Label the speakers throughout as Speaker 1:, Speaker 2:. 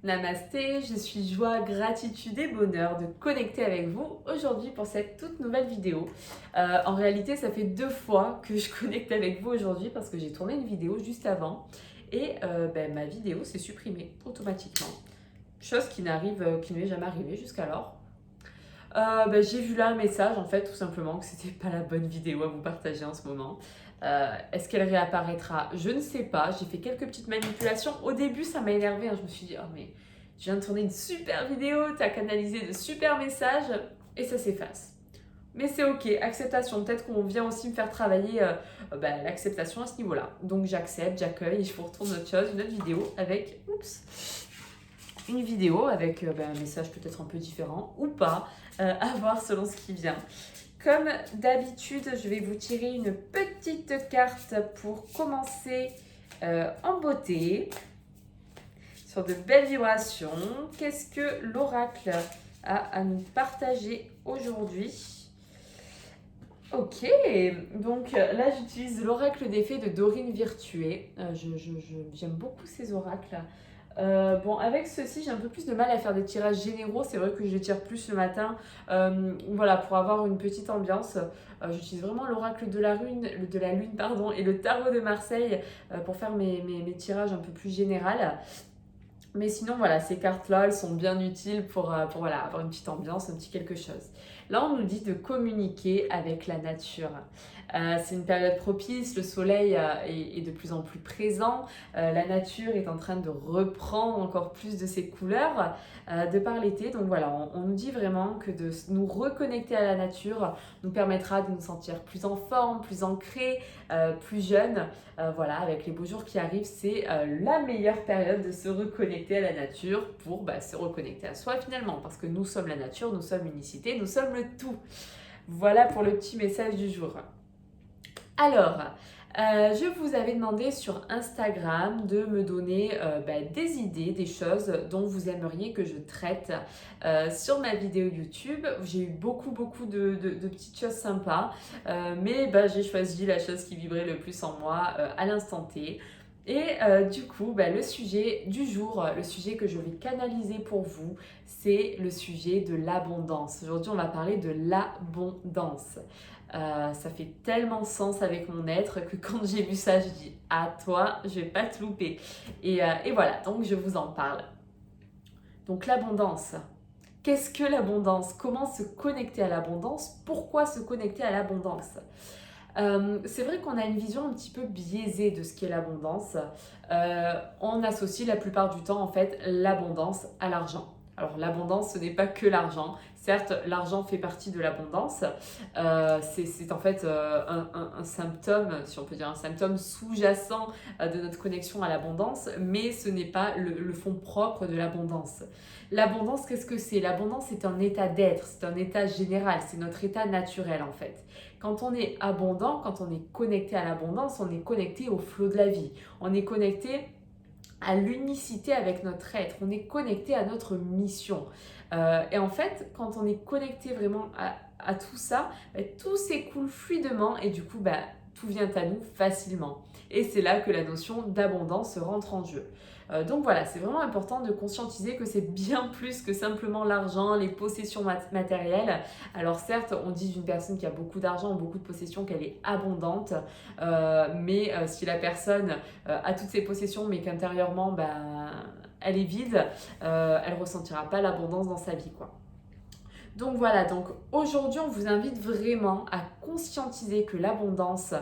Speaker 1: Namasté, je suis joie, gratitude et bonheur de connecter avec vous aujourd'hui pour cette toute nouvelle vidéo. En réalité, ça fait 2 fois que je connecte avec vous aujourd'hui parce que j'ai tourné une vidéo juste avant et ma vidéo s'est supprimée automatiquement. Chose qui qui ne m'est jamais arrivée jusqu'alors. J'ai vu là un message en fait tout simplement que c'était pas la bonne vidéo à vous partager en ce moment. Est-ce qu'elle réapparaîtra? Je ne sais pas. J'ai fait quelques petites manipulations. Au début, ça m'a énervé. Je me suis dit, oh mais je viens de tourner une super vidéo, t'as canalisé de super messages et ça s'efface. Mais c'est ok, acceptation. Peut-être qu'on vient aussi me faire travailler l'acceptation à ce niveau-là. Donc j'accepte, j'accueille et je vous retourne autre chose, une autre vidéo avec, une vidéo avec un message peut-être un peu différent ou pas, à voir selon ce qui vient. Comme d'habitude, je vais vous tirer une petite carte pour commencer en beauté, sur de belles vibrations. Qu'est-ce que l'oracle a à nous partager aujourd'hui? Ok, donc là j'utilise l'oracle des fées de Dorine Virtué. J'aime beaucoup ces oracles. Avec ceci, j'ai un peu plus de mal à faire des tirages généraux. C'est vrai que je les tire plus le matin. Voilà, pour avoir une petite ambiance. J'utilise vraiment l'oracle de la lune, et le tarot de Marseille pour faire mes tirages un peu plus général. Mais sinon, voilà, ces cartes-là, elles sont bien utiles pour voilà, avoir une petite ambiance, un petit quelque chose. Là, on nous dit de communiquer avec la nature. C'est une période propice, le soleil est de plus en plus présent, la nature est en train de reprendre encore plus de ses couleurs de par l'été. Donc voilà, on nous dit vraiment que de nous reconnecter à la nature nous permettra de nous sentir plus en forme, plus ancrés, plus jeunes. Voilà, avec les beaux jours qui arrivent, c'est la meilleure période de se reconnecter à la nature pour se reconnecter à soi finalement, parce que nous sommes la nature, nous sommes l'unicité, nous sommes le tout. Voilà pour le petit message du jour. Alors, je vous avais demandé sur Instagram de me donner des idées, des choses dont vous aimeriez que je traite sur ma vidéo YouTube. J'ai eu beaucoup de petites choses sympas, mais j'ai choisi la chose qui vibrait le plus en moi à l'instant T. Et du coup, le sujet du jour, le sujet que je vais canaliser pour vous, c'est le sujet de l'abondance. Aujourd'hui, on va parler de l'abondance. Ça fait tellement sens avec mon être que quand j'ai vu ça, je dis à toi, je vais pas te louper. Et voilà, donc je vous en parle. Donc l'abondance. Qu'est-ce que l'abondance? Comment se connecter à l'abondance? Pourquoi se connecter à l'abondance? C'est vrai qu'on a une vision un petit peu biaisée de ce qu'est l'abondance. On associe la plupart du temps en fait l'abondance à l'argent. Alors l'abondance, ce n'est pas que l'argent. Certes, l'argent fait partie de l'abondance. C'est en fait un symptôme, si on peut dire un symptôme sous-jacent de notre connexion à l'abondance, mais ce n'est pas le fond propre de l'abondance. L'abondance, qu'est-ce que c'est? L'abondance, c'est un état d'être, c'est un état général, c'est notre état naturel en fait. Quand on est abondant, quand on est connecté à l'abondance, on est connecté au flot de la vie. On est connecté à l'unicité avec notre être. On est connecté à notre mission. Et en fait, quand on est connecté vraiment à tout ça, tout s'écoule fluidement et du coup, tout vient à nous facilement. Et c'est là que la notion d'abondance rentre en jeu. Donc voilà, c'est vraiment important de conscientiser que c'est bien plus que simplement l'argent, les possessions matérielles. Alors certes, on dit d'une personne qui a beaucoup d'argent ou beaucoup de possessions qu'elle est abondante, mais si la personne a toutes ses possessions mais qu'intérieurement, elle est vide, elle ne ressentira pas l'abondance dans sa vie, quoi. Donc voilà, donc aujourd'hui on vous invite vraiment à conscientiser que l'abondance,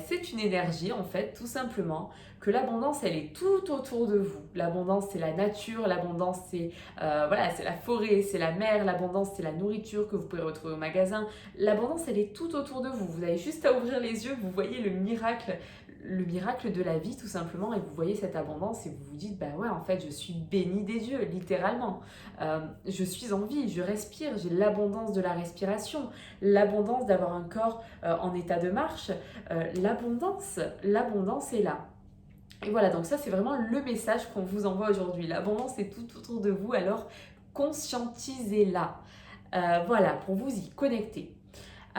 Speaker 1: c'est une énergie en fait, tout simplement, que l'abondance elle est tout autour de vous. L'abondance c'est la nature, l'abondance c'est c'est la forêt, c'est la mer, l'abondance c'est la nourriture que vous pouvez retrouver au magasin. L'abondance elle est tout autour de vous. Vous avez juste à ouvrir les yeux, vous voyez le miracle de la vie tout simplement et vous voyez cette abondance et vous vous dites en fait je suis bénie des dieux littéralement. Je suis en vie, je respire, j'ai l'abondance de la respiration, l'abondance d'avoir un corps en état de marche, l'abondance est là. Et voilà, donc ça c'est vraiment le message qu'on vous envoie aujourd'hui. L'abondance est tout autour de vous, alors conscientisez-la. Voilà, pour vous y connecter.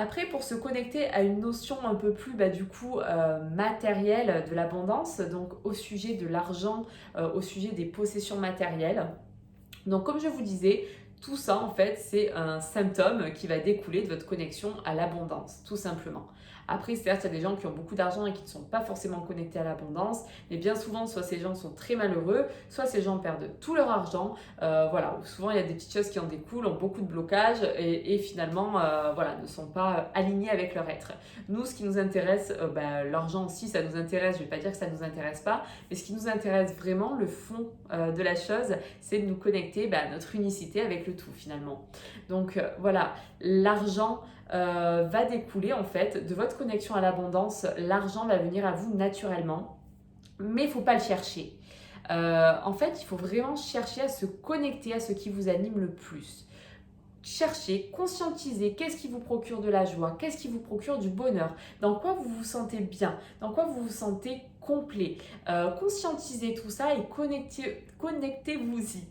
Speaker 1: Après, pour se connecter à une notion un peu plus du coup matérielle de l'abondance, donc au sujet de l'argent, au sujet des possessions matérielles. Donc comme je vous disais, tout ça en fait c'est un symptôme qui va découler de votre connexion à l'abondance, tout simplement. Après, certes, il y a des gens qui ont beaucoup d'argent et qui ne sont pas forcément connectés à l'abondance, mais bien souvent, soit ces gens sont très malheureux, soit ces gens perdent tout leur argent. Voilà, souvent il y a des petites choses qui en découlent, ont beaucoup de blocages et finalement, voilà, ne sont pas alignés avec leur être. Nous, ce qui nous intéresse, l'argent aussi, ça nous intéresse. Je ne vais pas dire que ça ne nous intéresse pas, mais ce qui nous intéresse vraiment, le fond de la chose, c'est de nous connecter à notre unicité avec le tout finalement. Donc voilà, l'argent va découler en fait de votre connexion à l'abondance. L'argent va venir à vous naturellement, mais il ne faut pas le chercher. En fait, il faut vraiment chercher à se connecter à ce qui vous anime le plus. Cherchez, conscientisez qu'est-ce qui vous procure de la joie, qu'est-ce qui vous procure du bonheur, dans quoi vous vous sentez bien, dans quoi vous vous sentez complet. Conscientisez tout ça et connectez-vous-y.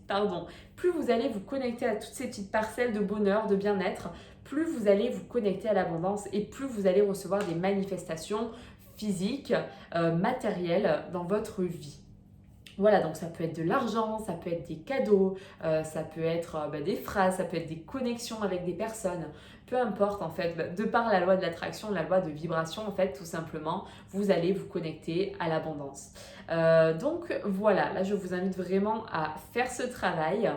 Speaker 1: Plus vous allez vous connecter à toutes ces petites parcelles de bonheur, de bien-être, plus vous allez vous connecter à l'abondance et plus vous allez recevoir des manifestations physiques, matérielles dans votre vie. Voilà, donc ça peut être de l'argent, ça peut être des cadeaux, ça peut être des phrases, ça peut être des connexions avec des personnes. Peu importe en fait, de par la loi de l'attraction, la loi de vibration en fait, tout simplement, vous allez vous connecter à l'abondance. Donc voilà, là je vous invite vraiment à faire ce travail.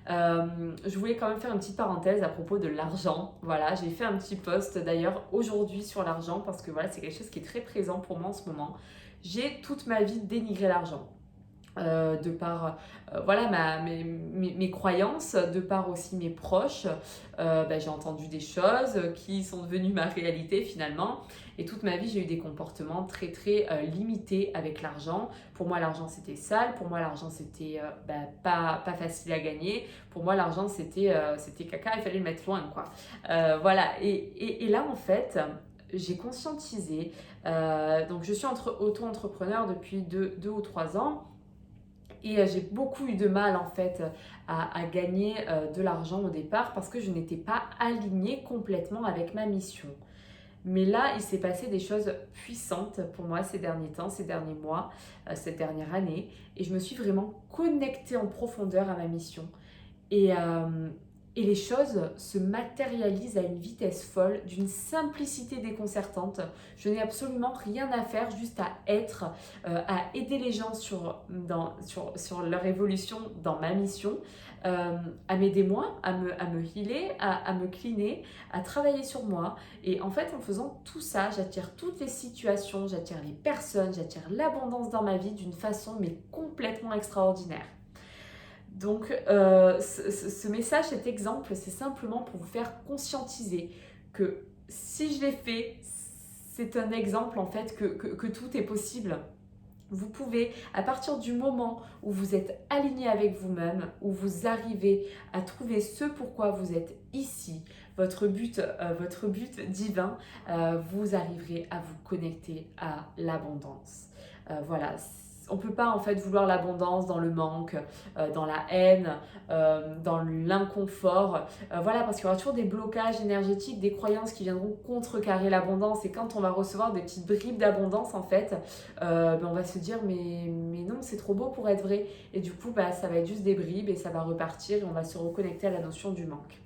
Speaker 1: Je voulais quand même faire une petite parenthèse à propos de l'argent. Voilà, j'ai fait un petit post d'ailleurs aujourd'hui sur l'argent parce que voilà, c'est quelque chose qui est très présent pour moi en ce moment. J'ai toute ma vie dénigré l'argent. De par voilà, mes croyances, de par aussi mes proches, j'ai entendu des choses qui sont devenues ma réalité finalement. Et toute ma vie, j'ai eu des comportements très très limités avec l'argent. Pour moi, l'argent c'était sale. Pour moi, l'argent c'était pas facile à gagner. Pour moi, l'argent c'était caca, il fallait le mettre loin quoi. Voilà. Et là en fait, j'ai conscientisé. Donc je suis auto-entrepreneur depuis 2 ou 3 ans. Et j'ai beaucoup eu de mal en fait à gagner de l'argent au départ parce que je n'étais pas alignée complètement avec ma mission. Mais là, il s'est passé des choses puissantes pour moi ces derniers temps, ces derniers mois, cette dernière année. Et je me suis vraiment connectée en profondeur à ma mission. Et les choses se matérialisent à une vitesse folle, d'une simplicité déconcertante. Je n'ai absolument rien à faire, juste à être, à aider les gens sur leur évolution dans ma mission, à m'aider moi, à me healer, à me cleaner, à travailler sur moi. Et en fait, en faisant tout ça, j'attire toutes les situations, j'attire les personnes, j'attire l'abondance dans ma vie d'une façon mais complètement extraordinaire. Donc, ce message, cet exemple, c'est simplement pour vous faire conscientiser que si je l'ai fait, c'est un exemple en fait que tout est possible. Vous pouvez, à partir du moment où vous êtes aligné avec vous-même, où vous arrivez à trouver ce pourquoi vous êtes ici, votre but divin, vous arriverez à vous connecter à l'abondance. Voilà. On ne peut pas en fait vouloir l'abondance dans le manque, dans la haine, dans l'inconfort. Voilà, parce qu'il y aura toujours des blocages énergétiques, des croyances qui viendront contrecarrer l'abondance. Et quand on va recevoir des petites bribes d'abondance, en fait, on va se dire mais non, c'est trop beau pour être vrai. Et du coup, ça va être juste des bribes et ça va repartir et on va se reconnecter à la notion du manque.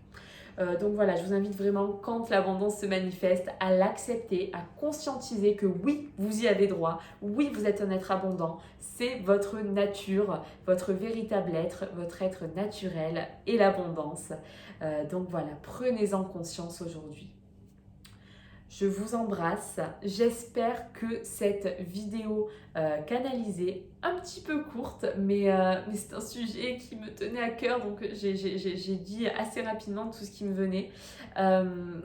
Speaker 1: Donc voilà, je vous invite vraiment, quand l'abondance se manifeste, à l'accepter, à conscientiser que oui, vous y avez droit, oui, vous êtes un être abondant, c'est votre nature, votre véritable être, votre être naturel et l'abondance. Donc voilà, prenez-en conscience aujourd'hui. Je vous embrasse. J'espère que cette vidéo canalisée, un petit peu courte, mais c'est un sujet qui me tenait à cœur, donc j'ai dit assez rapidement tout ce qui me venait.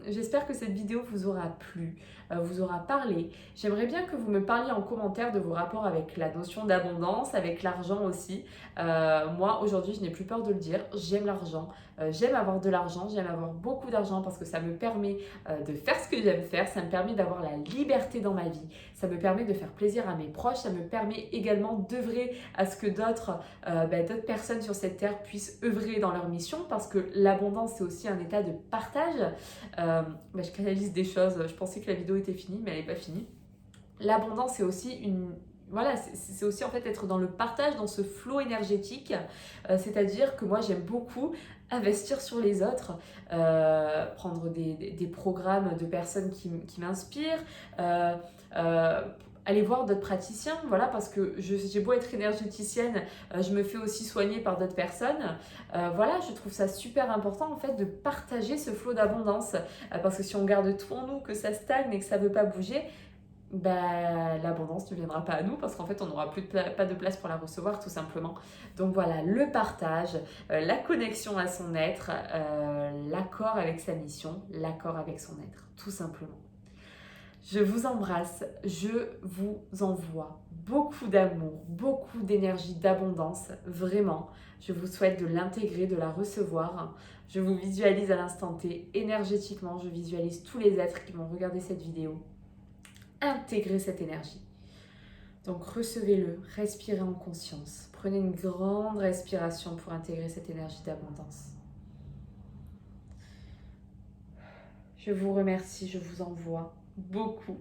Speaker 1: J'espère que cette vidéo vous aura plu, vous aura parlé. J'aimerais bien que vous me parliez en commentaire de vos rapports avec la notion d'abondance, avec l'argent aussi. Moi, aujourd'hui, je n'ai plus peur de le dire, j'aime l'argent. J'aime avoir de l'argent, j'aime avoir beaucoup d'argent parce que ça me permet de faire ce que j'aime faire, ça me permet d'avoir la liberté dans ma vie, ça me permet de faire plaisir à mes proches, ça me permet également d'œuvrer à ce que d'autres personnes sur cette terre puissent œuvrer dans leur mission, parce que l'abondance c'est aussi un état de partage. Je canalise des choses, je pensais que la vidéo était finie mais elle n'est pas finie. L'abondance c'est aussi c'est aussi en fait être dans le partage, dans ce flot énergétique, c'est-à-dire que moi j'aime beaucoup investir sur les autres, prendre des programmes de personnes qui m'inspirent, aller voir d'autres praticiens, voilà, parce que j'ai beau être énergéticienne, je me fais aussi soigner par d'autres personnes. Voilà, je trouve ça super important en fait de partager ce flot d'abondance, parce que si on garde tout en nous, que ça stagne et que ça ne veut pas bouger, l'abondance ne viendra pas à nous, parce qu'en fait on n'aura pas de place pour la recevoir tout simplement. Donc voilà, le partage, la connexion à son être, l'accord avec sa mission, l'accord avec son être, tout simplement. Je vous embrasse, je vous envoie beaucoup d'amour, beaucoup d'énergie, d'abondance, vraiment. Je vous souhaite de l'intégrer, de la recevoir. Je vous visualise à l'instant T énergétiquement, je visualise tous les êtres qui vont regarder cette vidéo. Intégrer cette énergie. Donc recevez-le, respirez en conscience. Prenez une grande respiration pour intégrer cette énergie d'abondance. Je vous remercie, je vous envoie beaucoup